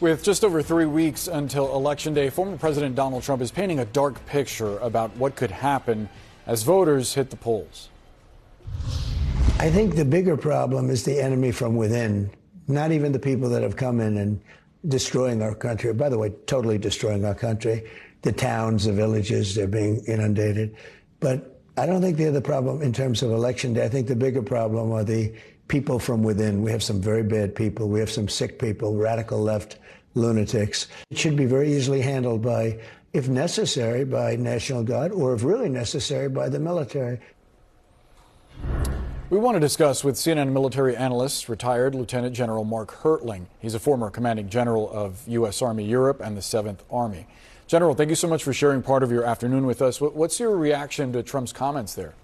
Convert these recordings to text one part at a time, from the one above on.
With just over 3 weeks until Election Day, former President Donald Trump is painting a dark picture about what could happen as voters hit the polls. I think the bigger problem is the enemy from within, not even the people that have come in and destroying our country. By the way, totally destroying our country. The towns, the villages, they're being inundated. But I don't think they're the problem in terms of Election Day. I think the bigger problem are the people from within. We have some very bad people. We have some sick people, radical left lunatics. It should be very easily handled by, if necessary, by National Guard, or if really necessary, by the military. We want to discuss with CNN military analyst, retired Lieutenant General Mark Hertling. He's a former commanding general of U.S. Army Europe and the 7th Army. General, thank you so much for sharing part of your afternoon with us. What's your reaction to Trump's comments there?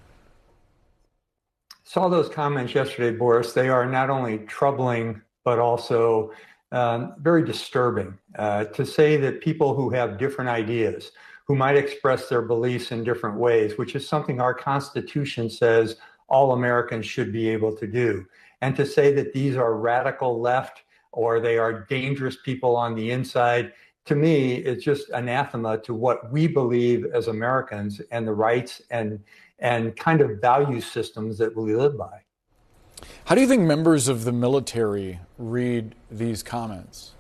Saw those comments yesterday, Boris. They are not only troubling, but also very disturbing. To say that people who have different ideas, who might express their beliefs in different ways, which is something our Constitution says all Americans should be able to do. And to say that these are radical left or they are dangerous people on the inside, to me, it's just anathema to what we believe as Americans and the rights and kind of value systems that we live by. How do you think members of the military read these comments?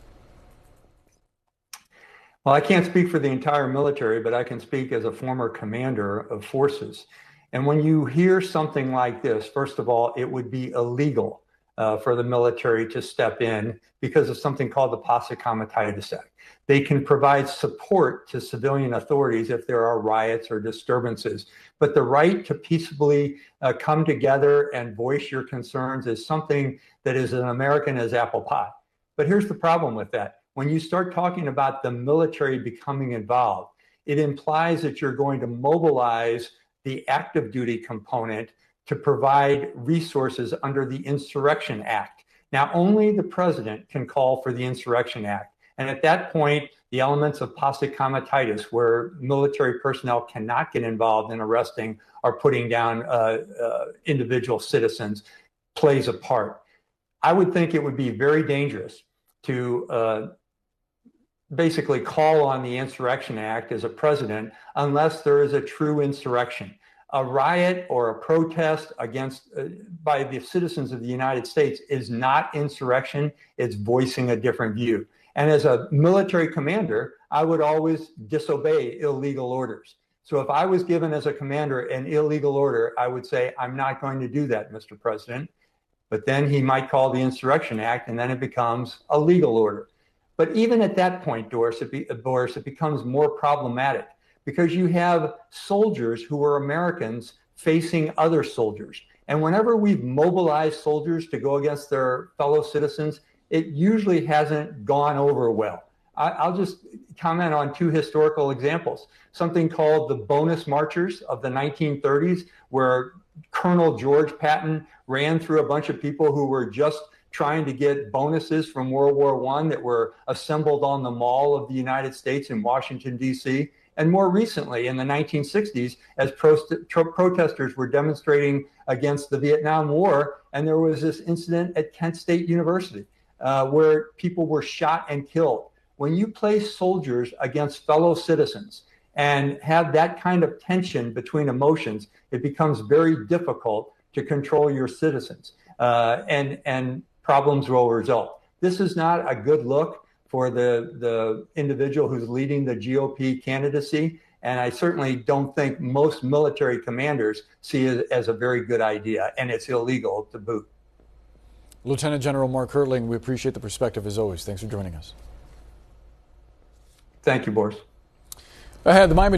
Well, I can't speak for the entire military, but I can speak as a former commander of forces. And when you hear something like this, first of all, it would be illegal for the military to step in because of something called the Posse Comitatus Act. They can provide support to civilian authorities if there are riots or disturbances. But the right to peaceably come together and voice your concerns is something that is as American as apple pie. But here's the problem with that. When you start talking about the military becoming involved, it implies that you're going to mobilize the active duty component to provide resources under the Insurrection Act. Now, only the president can call for the Insurrection Act. And at that point, the elements of posse comitatus, where military personnel cannot get involved in arresting or putting down individual citizens, plays a part. I would think it would be very dangerous to basically call on the Insurrection Act as a president unless there is a true insurrection. A riot or a protest against by the citizens of the United States is not insurrection, it's voicing a different view. And as a military commander, I would always disobey illegal orders. So if I was given as a commander an illegal order, I would say, I'm not going to do that, Mr. President. But then he might call the Insurrection Act, and then it becomes a legal order. But even at that point, Boris, it becomes more problematic because you have soldiers who are Americans facing other soldiers. And whenever we've mobilized soldiers to go against their fellow citizens, it usually hasn't gone over well. I'll just comment on two historical examples. Something called the Bonus Marchers of the 1930s, where Colonel George Patton ran through a bunch of people who were just trying to get bonuses from World War I that were assembled on the Mall of the United States in Washington, D.C. And more recently, in the 1960s, as protesters were demonstrating against the Vietnam War, and there was this incident at Kent State University where people were shot and killed. When you place soldiers against fellow citizens and have that kind of tension between emotions, it becomes very difficult to control your citizens, and problems will result. This is not a good look for the individual who's leading the GOP candidacy, and I certainly don't think most military commanders see it as a very good idea, and it's illegal to boot. Lieutenant General Mark Hertling, we appreciate the perspective as always. Thanks for joining us. Thank you, Boris. Ahead, the Miami